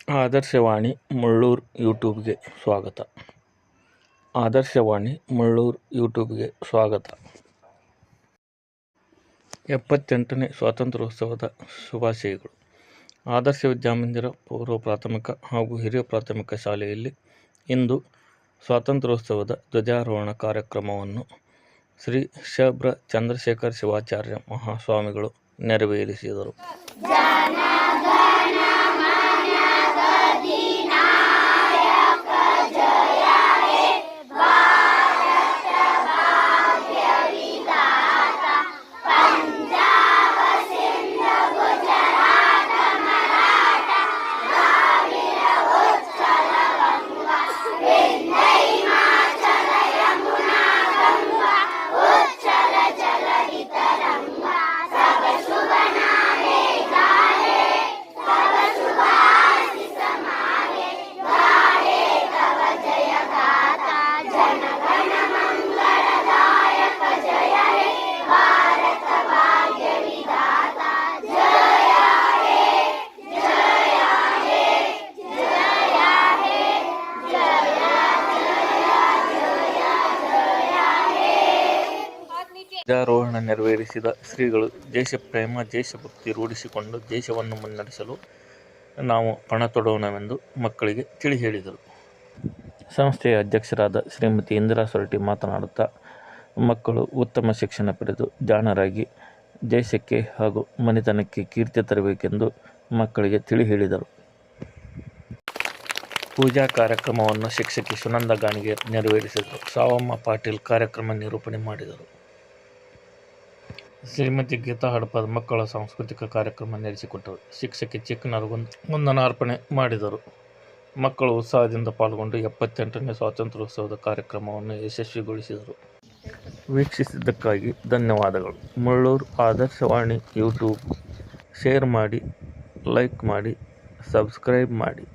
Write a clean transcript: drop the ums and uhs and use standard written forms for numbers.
ಆದರ್ಶವಾಣಿ ಮುಳ್ಳೂರು ಯೂಟ್ಯೂಬ್ಗೆ ಸ್ವಾಗತ. ಆದರ್ಶವಾಣಿ ಮುಳ್ಳೂರು ಯೂಟ್ಯೂಬ್ಗೆ ಸ್ವಾಗತ. 78ನೇ ಸ್ವಾತಂತ್ರ್ಯೋತ್ಸವದ ಶುಭಾಶಯಗಳು. ಆದರ್ಶ ವಿದ್ಯಾಮಂದಿರ ಪೂರ್ವ ಪ್ರಾಥಮಿಕ ಹಾಗೂ ಹಿರಿಯ ಪ್ರಾಥಮಿಕ ಶಾಲೆಯಲ್ಲಿ ಇಂದು ಸ್ವಾತಂತ್ರ್ಯೋತ್ಸವದ ಧ್ವಜಾರೋಹಣ ಕಾರ್ಯಕ್ರಮವನ್ನು ಶ್ರೀ ಶಬ್ರ ಚಂದ್ರಶೇಖರ ಶಿವಾಚಾರ್ಯ ಮಹಾಸ್ವಾಮಿಗಳು ನೆರವೇರಿಸಿದರು. ಧ್ವಜಾರೋಹಣ ನೆರವೇರಿಸಿದ ಶ್ರೀಗಳು ದೇಶಪ್ರೇಮ, ದೇಶಭಕ್ತಿ ರೂಢಿಸಿಕೊಂಡು ದೇಶವನ್ನು ಮುನ್ನಡೆಸಲು ನಾವು ಪಣ ತೊಡೋಣವೆಂದು ಮಕ್ಕಳಿಗೆ ತಿಳಿ ಹೇಳಿದರು. ಸಂಸ್ಥೆಯ ಅಧ್ಯಕ್ಷರಾದ ಶ್ರೀಮತಿ ಇಂದಿರಾ ಸೊರಟಿ ಮಾತನಾಡುತ್ತಾ, ಮಕ್ಕಳು ಉತ್ತಮ ಶಿಕ್ಷಣ ಪಡೆದು ಜಾಣರಾಗಿ ದೇಶಕ್ಕೆ ಹಾಗೂ ಮನೆತನಕ್ಕೆ ಕೀರ್ತಿ ತರಬೇಕೆಂದು ಮಕ್ಕಳಿಗೆ ತಿಳಿ ಹೇಳಿದರು. ಪೂಜಾ ಕಾರ್ಯಕ್ರಮವನ್ನು ಶಿಕ್ಷಕಿ ಸುನಂದ ಗಾಣಿಗೆ ನೆರವೇರಿಸಿದರು. ಸಾವಮ್ಮ ಪಾಟೀಲ್ ಕಾರ್ಯಕ್ರಮ ನಿರೂಪಣೆ ಮಾಡಿದರು. ಶ್ರೀಮತಿ ಗೀತಾ ಹಡಪದ ಮಕ್ಕಳ ಸಾಂಸ್ಕೃತಿಕ ಕಾರ್ಯಕ್ರಮ ನಡೆಸಿಕೊಟ್ಟರು. ಶಿಕ್ಷಕಿ ಚಿಕ್ಕನರಗುಂದ ವಂದನಾರ್ಪಣೆ ಮಾಡಿದರು. ಮಕ್ಕಳು ಉತ್ಸಾಹದಿಂದ ಪಾಲ್ಗೊಂಡು 78ನೇ ಸ್ವಾತಂತ್ರ್ಯೋತ್ಸವದ ಕಾರ್ಯಕ್ರಮವನ್ನು ಯಶಸ್ವಿಗೊಳಿಸಿದರು. ವೀಕ್ಷಿಸಿದ್ದಕ್ಕಾಗಿ ಧನ್ಯವಾದಗಳು. ಮುಳ್ಳೂರು ಆದರ್ಶವಾಣಿ ಯೂಟ್ಯೂಬ್ ಶೇರ್ ಮಾಡಿ, ಲೈಕ್ ಮಾಡಿ, ಸಬ್ಸ್ಕ್ರೈಬ್ ಮಾಡಿ.